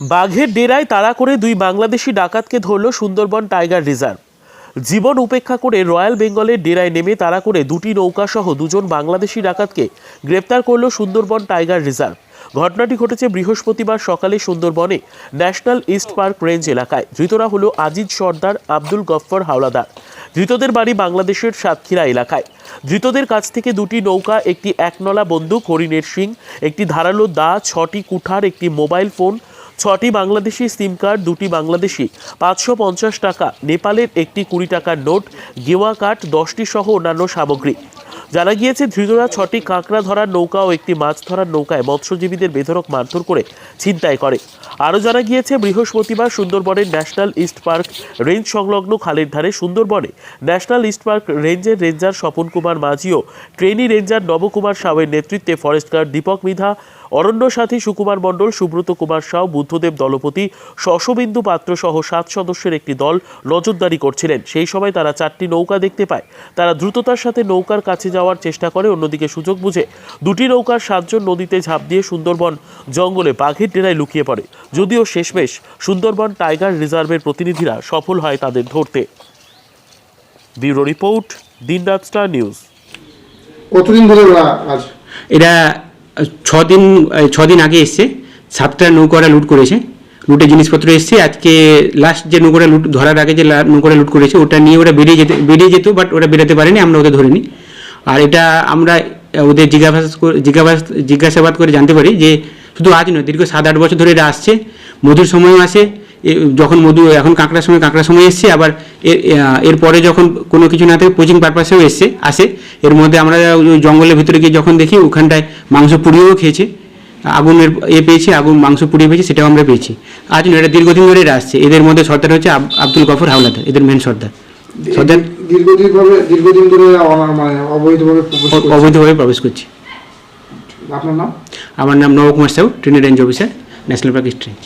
বাঘের ডেরায় তাড়া করে দুই বাংলাদেশি ডাকাতকে ধরল সুন্দরবন টাইগার রিজার্ভ। জীবন উপেক্ষা করে রয়্যাল বেঙ্গলের ডেরায় নেমে তাড়া করে দুটি নৌকা সহ দুজন বাংলাদেশি ডাকাতকে গ্রেপ্তার করল সুন্দরবন টাইগার রিজার্ভ। ঘটনাটি ঘটেছে বৃহস্পতিবার সকালে সুন্দরবনে ন্যাশনাল ইস্ট পার্ক রেঞ্জ এলাকায়। ধৃতরা হলো আজিজ সর্দার, আব্দুল গফফর হাওলাদার। ধৃতদের বাড়ি বাংলাদেশের সাতক্ষীরা এলাকায়। ধৃতদের কাছ থেকে দুটি নৌকা, একটি একনলা বন্দুক, হরিণের শিং, একটি ধারালো দা, 6টি কুঠার, একটি মোবাইল ফোন, 6টি বাংলাদেশি সিম কার্ড, 2টি বাংলাদেশি 550 টাকা, নেপালের একটি 20 টাকার নোট, গেওয়া কাঠ 10টি সহ অন্যান্য সামগ্রী। জানা গিয়েছে ধৃতরা 6টি কাঁকড়া ধরার নৌকা ও একটি মাছ ধরার নৌকায় মৎস্যজীবীদের বেধড়ক মারধর করে ছিনতাই করে। আরও জানা গিয়েছে বৃহস্পতিবার সুন্দরবনের ন্যাশনাল ইস্ট পার্ক রেঞ্জ সংলগ্ন খালের ধারে সুন্দরবনে ন্যাশনাল ইস্ট পার্ক রেঞ্জের রেঞ্জার স্বপন কুমার মাঝি ও ট্রেনি রেঞ্জার নবকুমার সাউয়ের নেতৃত্বে ফরেস্ট গার্ড দীপক মৃধা, অরণ্য সাথী সুকুমার মণ্ডল, সুব্রত কুমার সাউ, বুদ্ধদেব দলপতি, শশবিন্দু পাত্র সহ 7 সদস্যের একটি দল নজরদারি করছিলেন। সেই সময় তারা 4টি নৌকা দেখতে পায়। তারা দ্রুততার সাথে নৌকার কাছে যাওয়ার চেষ্টা করে। অন্যদিকে সুযোগ বুঝে দুটি নৌকার 7 জন নদীতে ঝাঁপ দিয়ে সুন্দরবন জঙ্গলে বাঘের ডেরায় লুকিয়ে পড়ে। যদিও শেষমেশ সুন্দরবন টাইগার রিজার্ভের প্রতিনিধিরা সফল হয় তাদের ধরতে। ব্যুরো রিপোর্ট, দিনরাত স্টার নিউজ। কতদিন ধরে আজ এরা 6 দিন আগে এসছে। 7টা নৌকোরা লুট করেছে, লুটের জিনিসপত্র এসছে। আজকে লাস্ট যে নৌকোরা লুট ধরার আগে যে নৌকোরা লুট করেছে ওটা নিয়ে ওরা বেরিয়ে যেত, বাট ওরা বেরোতে পারেনি, আমরা ওদের ধরিনি। আর এটা আমরা ওদের জিজ্ঞাসাবাদ করে জানতে পারি যে শুধু আজ নয়, দীর্ঘ 7-8 বছর ধরে এরা আসছে। মধুর সময়ও আসে, যখন এখন কাঁকড়ার সময় এসছে, আবার এরপরে যখন কোনো কিছু না থাকে কোচিং পারপাসেও আসে। এর মধ্যে আমরা জঙ্গলের ভিতরে গিয়ে যখন দেখি ওখানটায় মাংস পুড়িয়েও খেয়েছে, আগুনের পেয়েছি, মাংস পুড়িয়ে পেয়েছি, সেটাও আমরা পেয়েছি। আজ নয়, এটা দীর্ঘদিন ধরে এরা আসছে। এদের মধ্যে সর্দার হচ্ছে আব্দুল গফর হাওলাদার, এদের মেন সর্দার। দীর্ঘদিন ধরে অবৈধভাবে প্রবেশ করছে। আপনার নাম? আমার নাম Nabakumar Sau, trainee range officer, national park east range.